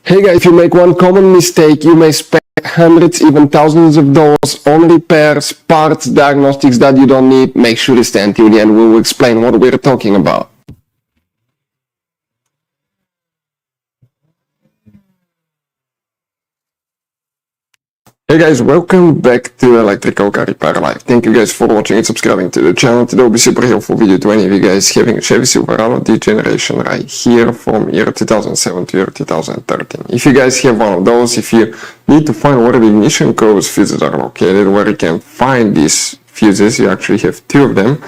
Hey guys, if you make one common mistake, you may spend hundreds, even thousands of dollars on repairs, parts, diagnostics that you don't need. Make sure to stay until the end. We will explain what we're talking about. Hey guys, welcome back to Electrical Car Repair Live. Thank you guys for watching and subscribing to the channel. Today will be super helpful video to any of you guys having a Chevy Silverado D generation right here from year 2007 to year 2013. If you guys have one of those, if you need to find where the ignition coils fuses are located, where you can find these fuses, you actually have two of them,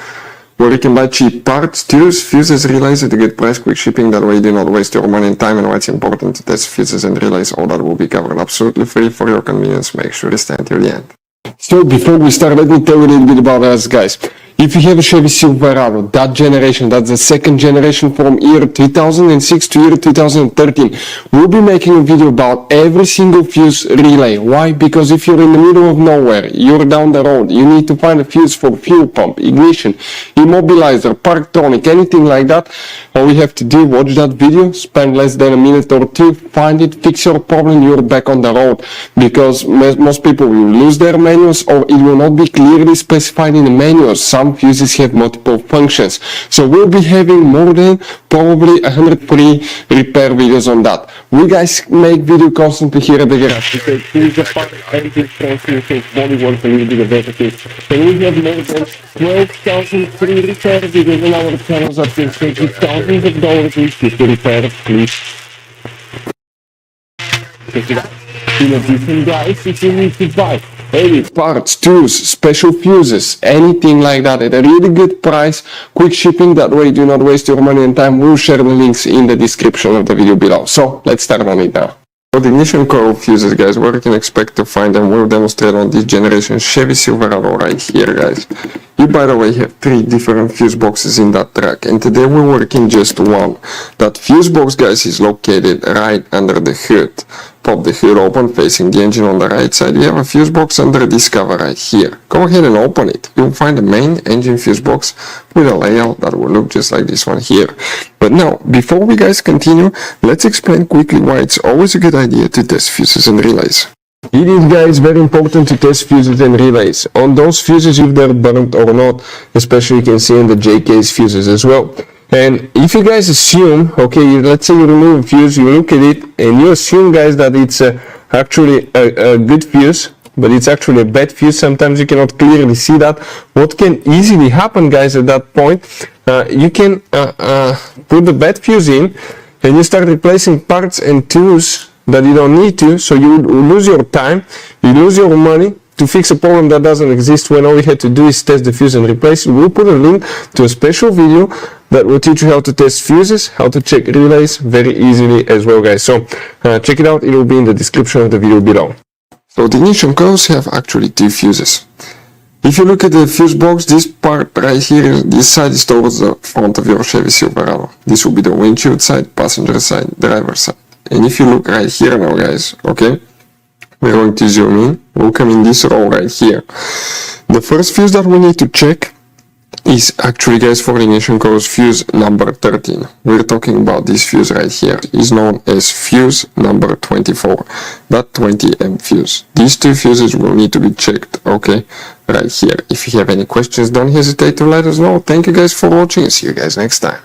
where you can buy cheap parts, tools, fuses, relays to get price quick shipping. That way you do not waste your money and time, and why it's important to test fuses and relays. All that will be covered absolutely free for your convenience. Make sure to stay until the end. So before we start, let me tell you a little bit about us, guys. If you have a Chevy Silverado, that generation, that's the second generation from year 2006 to year 2013, we'll be making a video about every single fuse relay. Why? Because if you're in the middle of nowhere, you're down the road, you need to find a fuse for fuel pump, ignition, immobilizer, Parktronic, anything like that, all you have to do, watch that video, spend less than a minute or two, find it, fix your problem, you're back on the road. Because most people will lose their manuals, or it will not be clearly specified in the manuals. Some fuses have multiple functions, so we'll be having more than probably 100 free repair videos on that. We guys make video constantly here at the garage. We take tools apart, everything transmission, bodywork, and we do the verification. And we have more than 12,000 free repair videos on our channels that will save you thousands of dollars each to repair. Please check it out. In addition, guys, if you need to buy any parts, tools, special fuses, anything like that at a really good price, quick shipping, that way you do not waste your money and time. We'll share the links in the description of the video below. So let's start on it now. For the ignition coil fuses, guys, where you can expect to find them, we'll demonstrate on this generation Chevy Silverado right here, guys. You, by the way, have three different fuse boxes in that truck, and today we're working just one. That fuse box, guys, is located right under the hood. Pop the hood open, facing the engine on the right side. You have a fuse box under this cover right here. Go ahead and open it. You'll find the main engine fuse box with a layout that will look just like this one here. But now, before we guys continue, let's explain quickly why it's always a good idea to test fuses and relays. It is, guys, very important to test fuses and relays. On those fuses, if they're burnt or not, especially you can see in the JK's fuses as well. And if you guys assume, okay, let's say you remove a fuse, you look at it, and you assume, guys, that it's actually a good fuse, but it's actually a bad fuse. Sometimes you cannot clearly see that. What can easily happen, guys, at that point, you can put the bad fuse in, and you start replacing parts and tools that you don't need to, so you lose your time, you lose your money to fix a problem that doesn't exist, when all you had to do is test the fuse and replace it. We'll put a link to a special video that will teach you how to test fuses, how to check relays very easily as well, guys. So check it out, it will be in the description of the video below. So the ignition coils have actually two fuses. If you look at the fuse box, this part right here, this side is towards the front of your Chevy Silverado. This will be the windshield side, passenger side, driver side. And if you look right here now, guys, okay, we're going to zoom in. We'll come in this row right here. The first fuse that we need to check is actually, guys, for the ignition coils, fuse number 13. We're talking about this fuse right here. Is known as fuse number 24. That 20M fuse. These two fuses will need to be checked, okay, right here. If you have any questions, don't hesitate to let us know. Thank you guys for watching, and see you guys next time.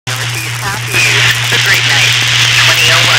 Northeast Happy. Have a great night. 2001.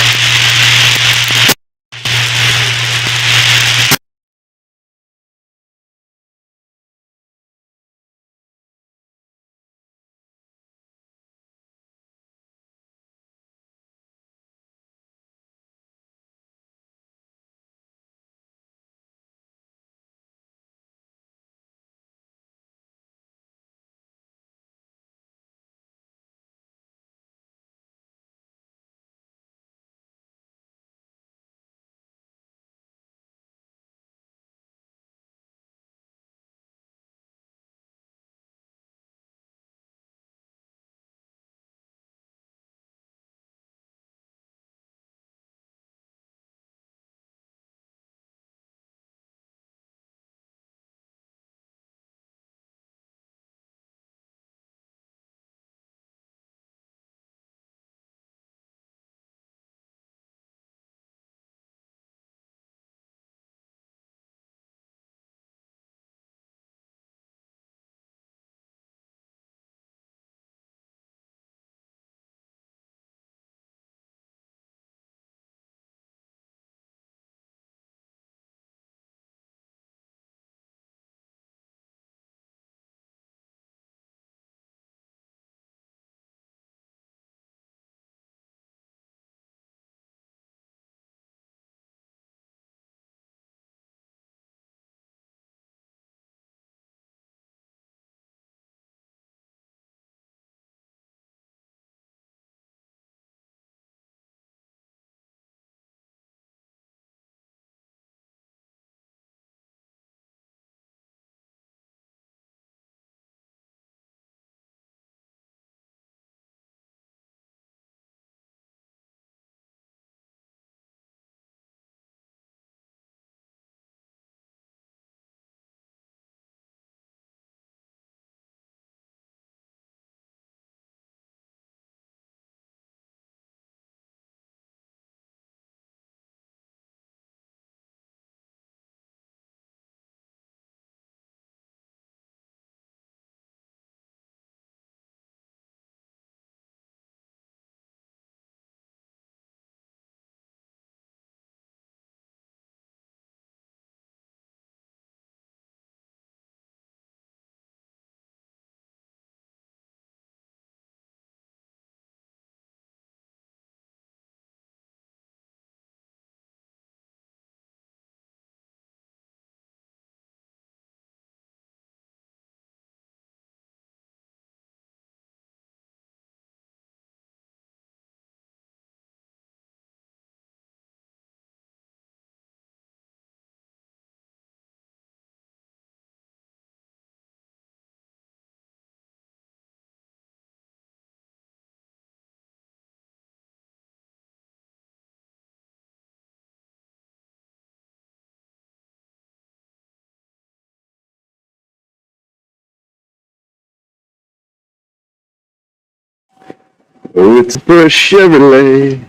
Oh, it's for a Chevrolet.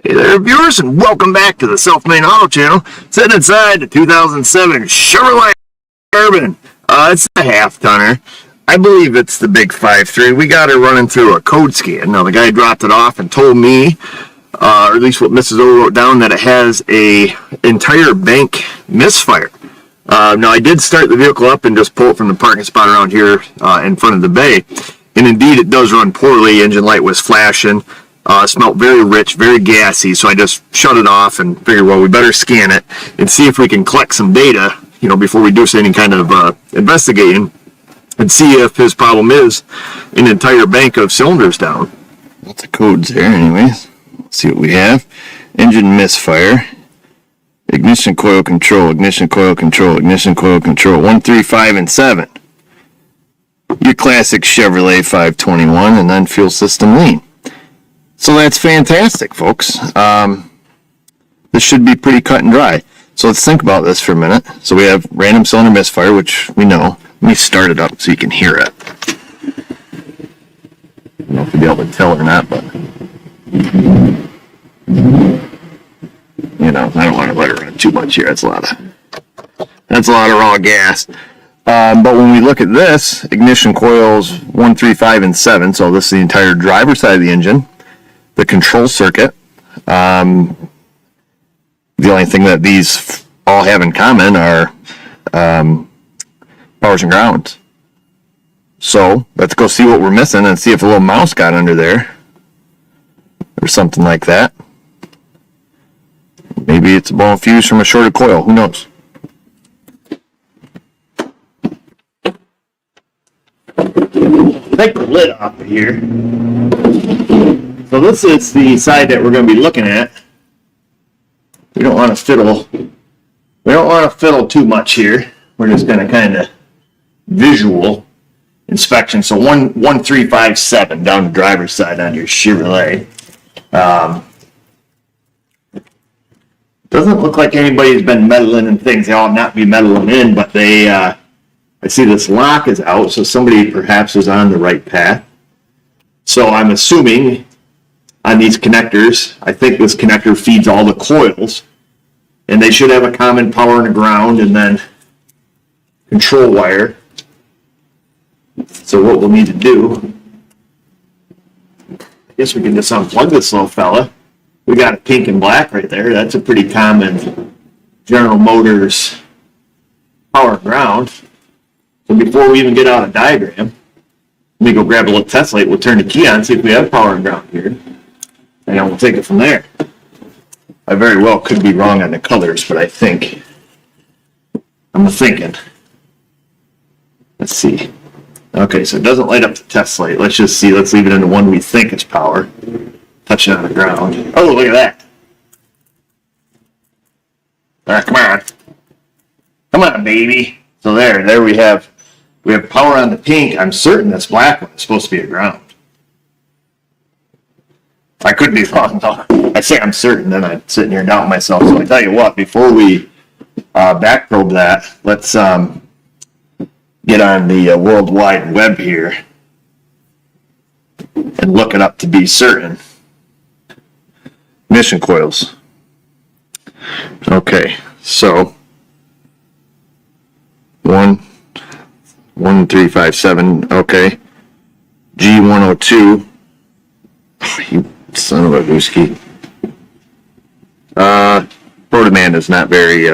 Hey there, viewers, and welcome back to the Self-Made Auto Channel. Sitting inside the 2007 Chevrolet Urban. It's a half-tonner. I believe it's the big 5.3. We got it running through a code scan. Now, the guy dropped it off and told me, or at least what Mrs. O wrote down, that it has a entire bank misfire. Now, I did start the vehicle up and just pull it from the parking spot around here in front of the bay. And indeed, it does run poorly. Engine light was flashing. Smelled very rich, very gassy. So I just shut it off and figured, well, we better scan it and see if we can collect some data, before we do any kind of investigating, and see if his problem is an entire bank of cylinders down. Lots of codes there, anyways. Let's see what we have. Engine misfire. Ignition coil control, ignition coil control, ignition coil control. 1, 3, 5, and 7. Your classic Chevrolet 521, and then fuel system lean. So that's fantastic, folks. This should be pretty cut and dry. So let's think about this for a minute. So we have random cylinder misfire, which we know. Let me start it up so you can hear it. I don't know if you'll be able to tell or not, but I don't want to let it run too much here. That's a lot of raw gas. But when we look at this, ignition coils 1, 3, 5, and 7. So this is the entire driver's side of the engine. The control circuit. The only thing that these all have in common are powers and grounds. So let's go see what we're missing and see if a little mouse got under there or something like that. Maybe it's a blown fuse from a shorted coil. Who knows? Take the lid off of here. So this is the side that we're going to be looking at. We don't want to fiddle. We don't want to fiddle too much here. We're just going to kind of visual inspection. So 1, 3, 5, 7 down the driver's side on your Chevrolet. Doesn't look like anybody's been meddling in things. They ought not be meddling in, but they. I see this lock is out, so somebody perhaps is on the right path. So I'm assuming on these connectors, I think this connector feeds all the coils, and they should have a common power and a ground, and then control wire. So what we'll need to do, I guess we can just unplug this little fella. We got a pink and black right there. That's a pretty common General Motors power and ground. So before we even get out a diagram, let me go grab a little test light. We'll turn the key on, see if we have power and ground here. And then we'll take it from there. I very well could be wrong on the colors, but I'm thinking. Let's see. Okay, so it doesn't light up the test light. Let's just see. Let's leave it in the one we think is power. Touch it on the ground. Oh, look at that. Come on. Come on, baby. So there we have power on the pink. I'm certain this black one is supposed to be a ground. I could be wrong though. I say I'm certain, then I'm sitting here doubting myself. So I tell you what, before we back probe that, let's get on the World Wide Web here and look it up to be certain. Ignition coils. Okay, so 1, 3, 5, 7. Okay, G102. Oh, you son of a gooski. Pro demand is not very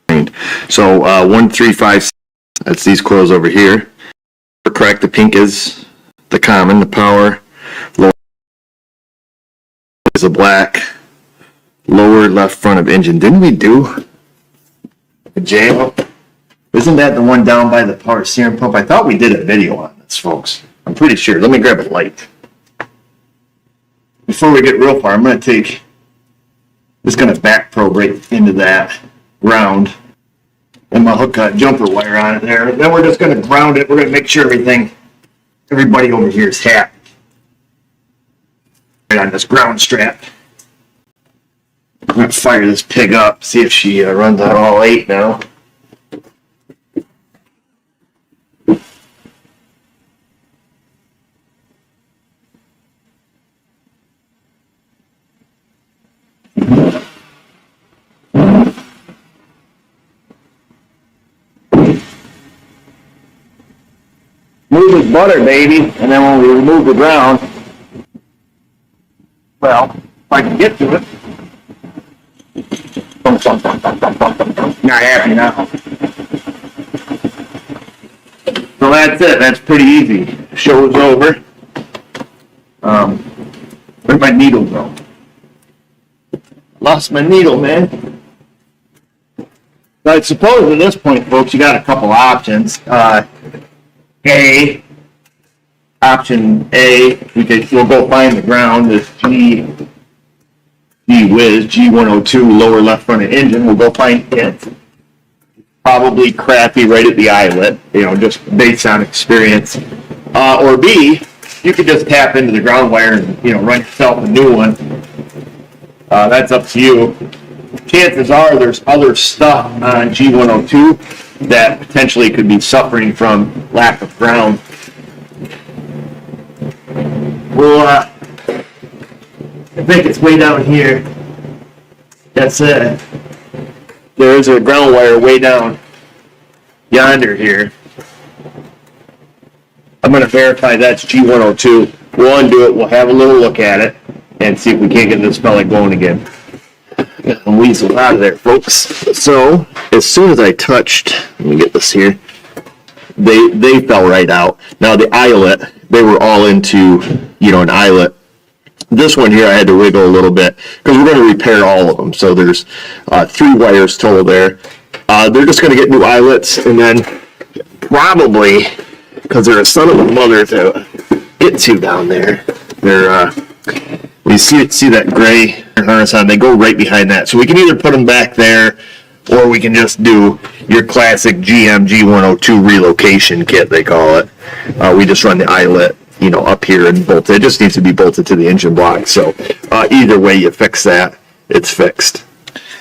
trained. So 1, 3, 5. 6, that's these coils over here. Correct. The pink is the common. The power. Lower is a black. Lower left front of engine. Didn't we do a J? Isn't that the one down by the power steering pump? I thought we did a video on this, folks. I'm pretty sure. Let me grab a light. Before we get real far, I'm going to just going to back probe right into that ground. And my hook jumper wire on it there. Then we're just going to ground it. We're going to make sure everybody over here is happy. Right on this ground strap. I'm going to fire this pig up, see if she runs on all 8 now. smooth as butter, baby. And then when we remove the ground, well, if I can get to it. Not happy now. So that's it. That's pretty easy. Show's over. Where'd my needle go? Lost my needle, man. So I suppose at this point, folks, you got a couple options. Option A, we'll go find the ground. This G-Wiz G102 lower left front engine. We'll go find it. Probably crappy right at the eyelet, just based on experience. Or B, you could just tap into the ground wire and run yourself a new one. That's up to you. Chances are there's other stuff on G102 that potentially could be suffering from lack of ground. Well, I think it's way down here. That's it. There is a ground wire way down yonder here. I'm going to verify that's G102. We'll undo it. We'll have a little look at it and see if we can't get this fella going again. Got some weasels out of there, folks. So, as soon as I touched, let me get this here, they fell right out. Now, the eyelet, they were all into, an eyelet. This one here, I had to wiggle a little bit because we're going to repair all of them. So, there's 3 wires total there. They're just going to get new eyelets, and then probably, because they're a son of a mother to get to down there, they're, when you see that gray harness on, they go right behind that. So we can either put them back there, or we can just do your classic GM G102 relocation kit, they call it. We just run the eyelet, up here and bolt it. It just needs to be bolted to the engine block. So either way you fix that, it's fixed.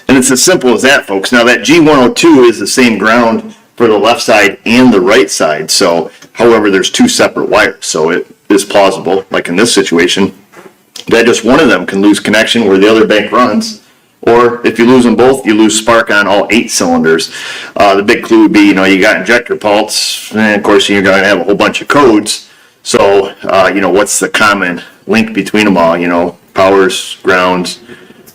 And it's as simple as that, folks. Now that G102 is the same ground for the left side and the right side. So, however, there's 2 separate wires. So it is plausible, like in this situation, that just one of them can lose connection where the other bank runs. Or if you lose them both, you lose spark on all 8 cylinders. The big clue would be, you got injector pulse, and of course you're going to have a whole bunch of codes. So, what's the common link between them all? Powers, grounds,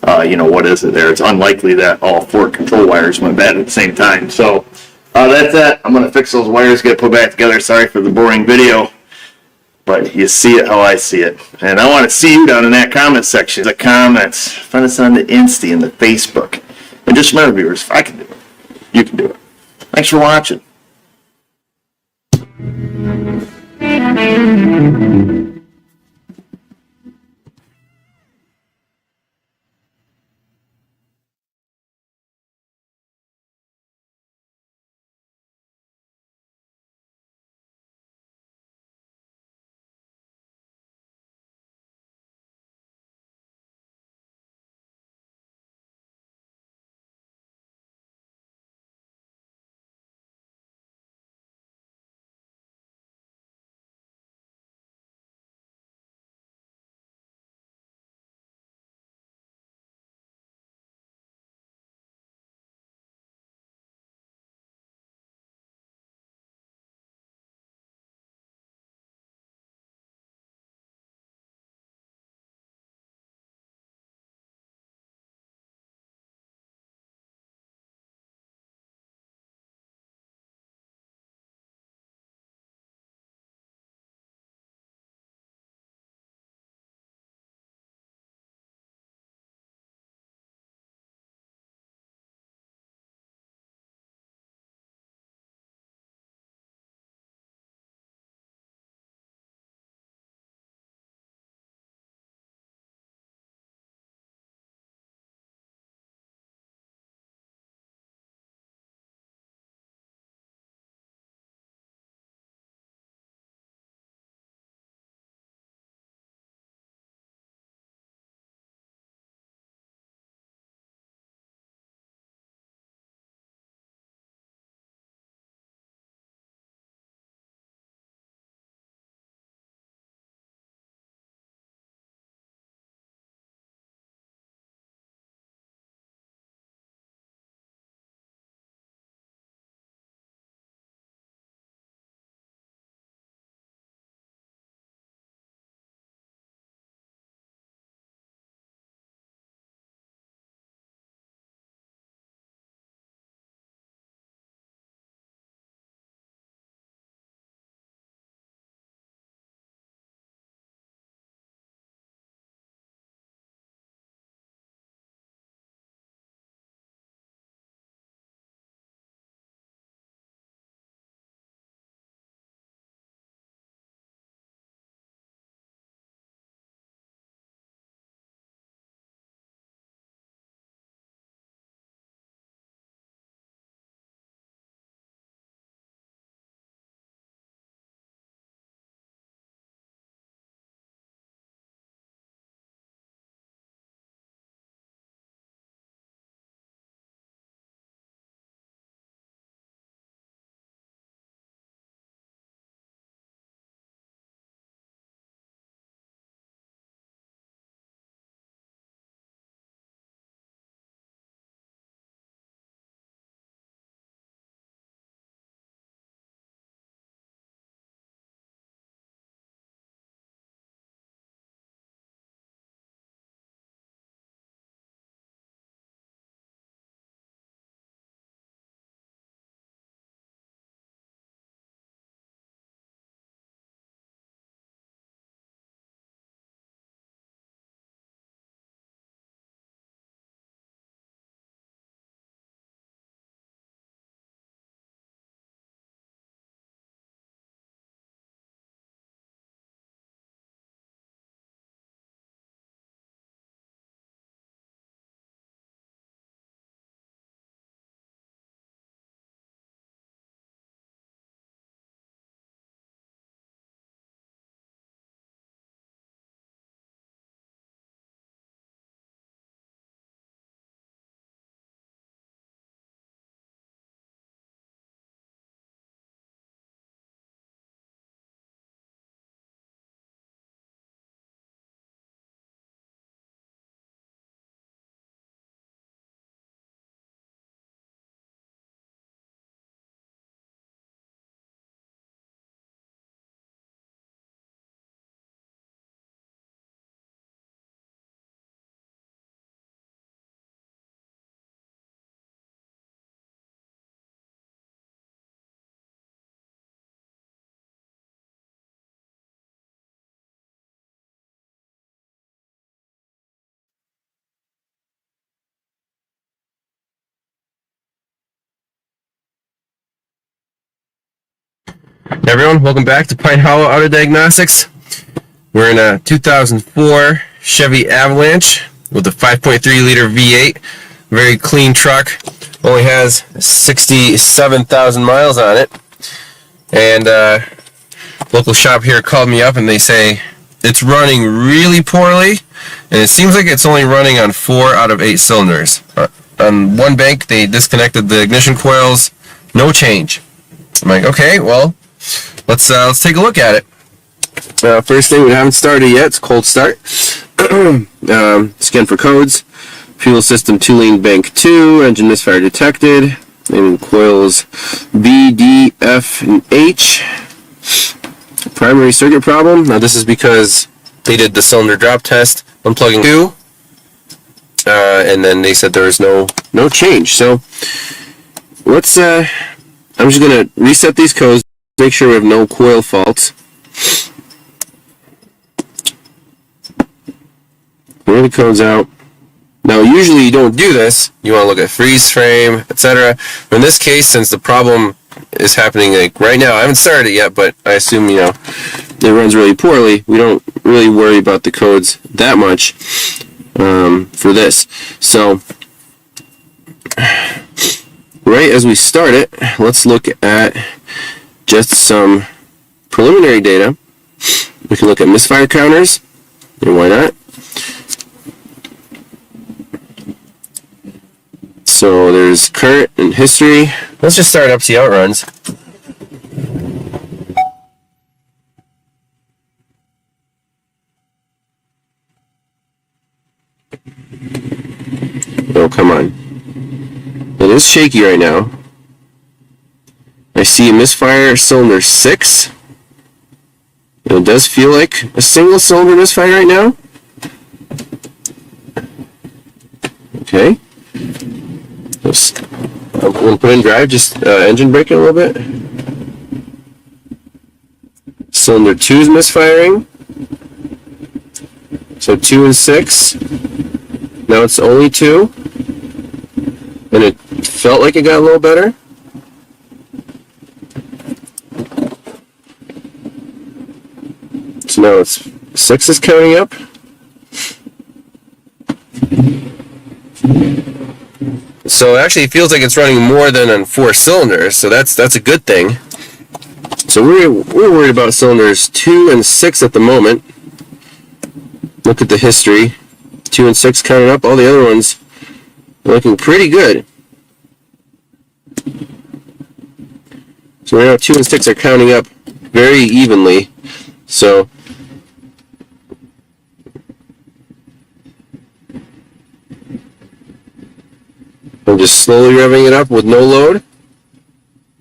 what is it there? It's unlikely that all 4 control wires went bad at the same time. So, that's it. I'm going to fix those wires, get it put back together. Sorry for the boring video. But you see it how I see it. And I want to see you down in that comment section. The comments. Find us on the Insta and the Facebook. And just remember, viewers, if I can do it, you can do it. Thanks for watching. Hey everyone, welcome back to Pine Hollow Auto Diagnostics. We're in a 2004 Chevy Avalanche with a 5.3 liter V8. Very clean truck. Only has 67,000 miles on it. And local shop here called me up and they say it's running really poorly, and it seems like it's only running on 4 out of 8 cylinders. On one bank, they disconnected the ignition coils, no change. I'm like, okay, well, let's take a look at it. First thing, we haven't started yet. It's cold start. Scan for codes. Fuel system 2-lane bank 2. Engine misfire detected. And coils B, D, F, and H. Primary circuit problem. Now this is because they did the cylinder drop test, unplugging 2, and then they said there was no change. So let's. I'm just gonna reset these codes, make sure we have no coil faults. Clear the codes out. Now, usually you don't do this. You want to look at freeze frame, etc. But in this case, since the problem is happening like right now, I haven't started it yet, but I assume it runs really poorly. We don't really worry about the codes that much for this. So, right as we start it, let's look at just some preliminary data. We can look at misfire counters, and why not? So there's current and history. Let's just start up, see how it runs. Oh, come on. It is shaky right now. I see a misfire cylinder 6. And it does feel like a single cylinder misfire right now. Okay. I'm going to put in drive, just engine braking a little bit. Cylinder 2 is misfiring. So 2 and 6. Now it's only 2. And it felt like it got a little better. So now it's 6 is counting up. So it actually feels like it's running more than on 4 cylinders, so that's a good thing. So we're worried about cylinders 2 and 6 at the moment. Look at the history. 2 and 6 counted up. All the other ones are looking pretty good. So right now 2 and 6 are counting up very evenly. So I'm just slowly revving it up with no load.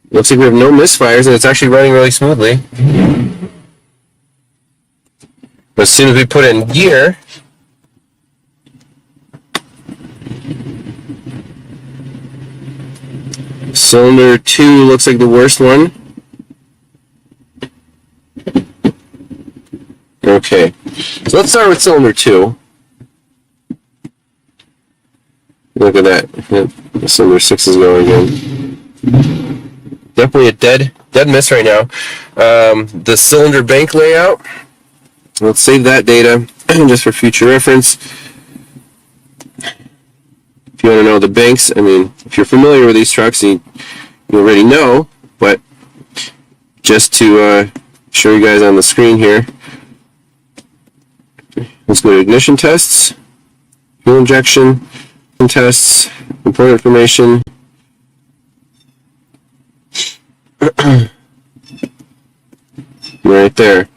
Looks like we have no misfires, and it's actually running really smoothly. But as soon as we put it in gear, cylinder 2 looks like the worst one. Okay, so let's start with cylinder 2. Look at that. Yep. Cylinder 6 is going again. Definitely a dead miss right now. The cylinder bank layout. Let's save that data just for future reference. If you want to know the banks, I mean, if you're familiar with these trucks, you already know, but just to show you guys on the screen here, let's go to ignition tests, fuel injection tests, important information. Right there.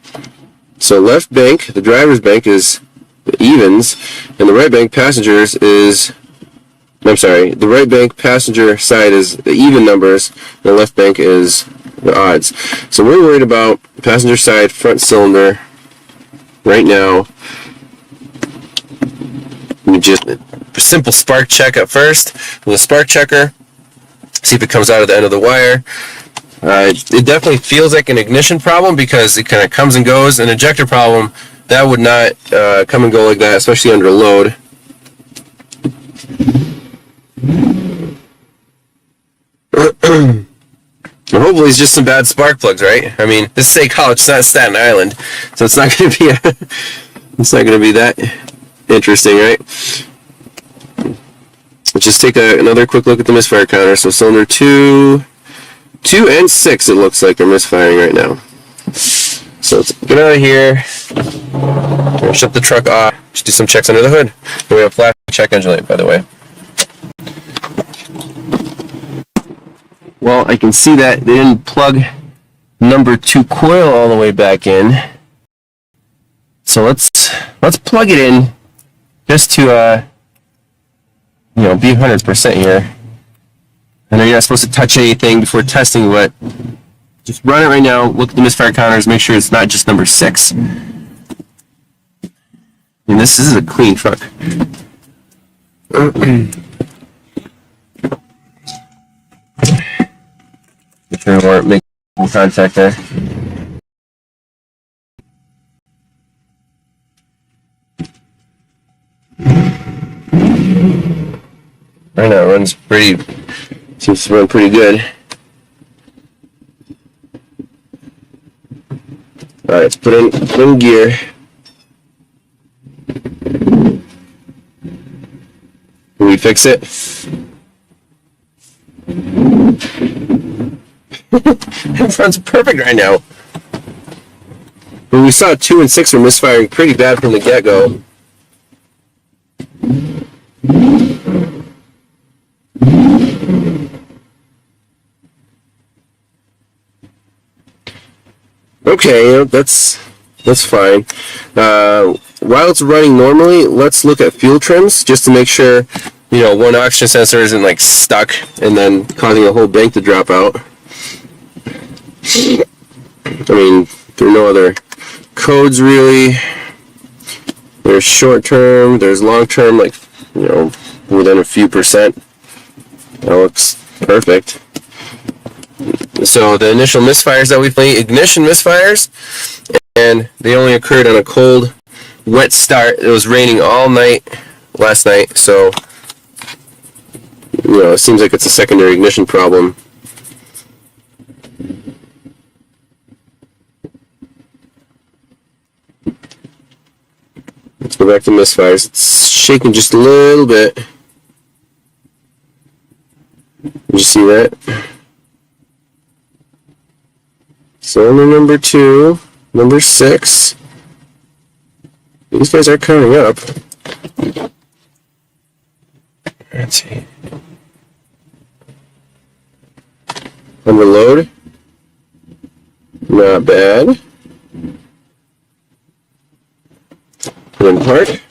So left bank, the driver's bank is the evens, and the right bank passengers is, I'm sorry, the right bank passenger side is the even numbers, and the left bank is the odds. So we're worried about passenger side front cylinder right now. We just simple spark check at first with a spark checker. See if it comes out at the end of the wire. It definitely feels like an ignition problem because it kind of comes and goes. An ejector problem, that would not come and go like that, especially under load. hopefully it's just some bad spark plugs, right? I mean, this is State College, it's not Staten Island, so it's not going to be it's not going to be that interesting, right? Let's just take another quick look at the misfire counter. So cylinder 2 and 6, it looks like, are misfiring right now. So let's get out of here. Shut the truck off. Just do some checks under the hood. And we have flash check engine light, by the way. Well, I can see that they didn't plug number 2 coil all the way back in. So let's plug it in just to be 100% here. I know you're not supposed to touch anything before testing, but just run it right now. Look at the misfire counters. Make sure it's not just number 6. And this is a clean truck. If there weren't making contact there. Right now, it seems to run pretty good. Alright, let's put in gear. Can we fix it? It runs perfect right now. But we saw 2 and 6 were misfiring pretty bad from the get-go. Okay, that's fine. While it's running normally, let's look at fuel trims just to make sure, one oxygen sensor isn't like stuck and then causing a whole bank to drop out. I mean, there are no other codes really. There's short term, there's long term, like, within a few percent. That looks perfect. So the initial misfires that we played, ignition misfires, and they only occurred on a cold, wet start. It was raining all night last night, so it seems like it's a secondary ignition problem. Let's go back to misfires. It's shaking just a little bit. Did you see that? Cylinder number 2, number 6. These guys are coming up. Let's see. Under load. Not bad. Put in park.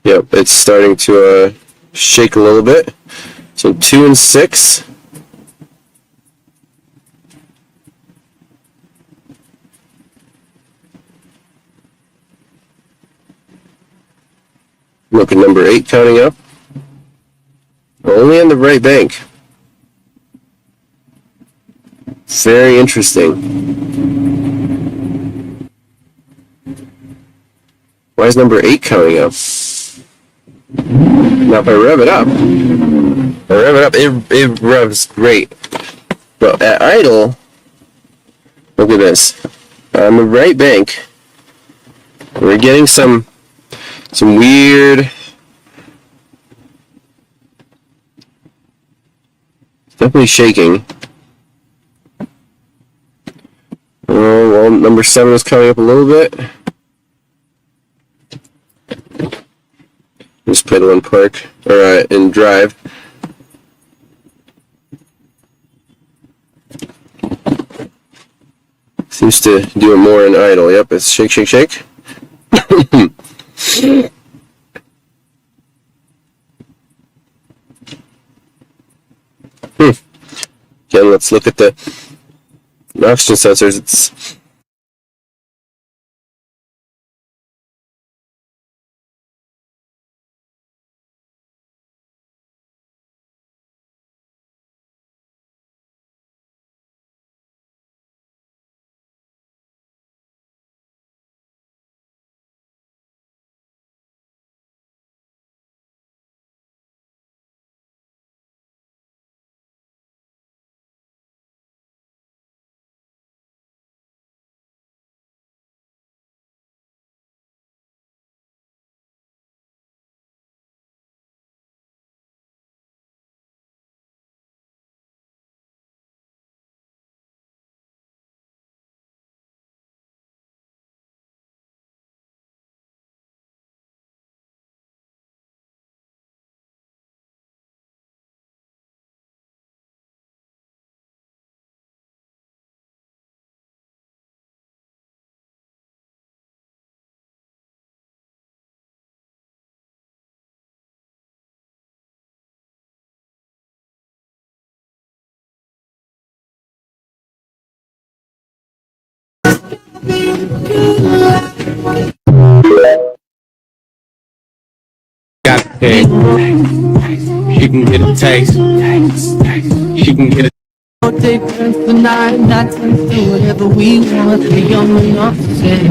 Yep, it's starting to shake a little bit. So 2 and 6. Look at number 8 counting up. Only on the right bank. Very interesting. Why is number 8 counting up? Now if I rev it up, it revs great. But at idle, look at this. On the right bank, we're getting some weird, definitely shaking. Well, number 7 is coming up a little bit. Just put one park, or in drive. Seems to do it more in idle. Yep, it's shake, shake, shake. Again, let's look at the oxygen sensors. It's Got a pick. She can get a taste. She can get a Take turns tonight, not turns to whatever we want. We're young enough to say,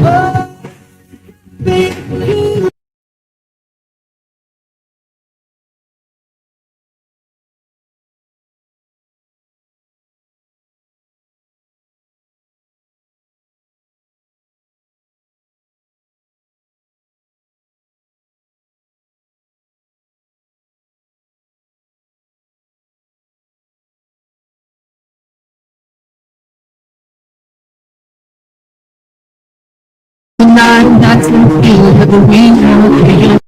tonight, not turns to whatever we want. We're young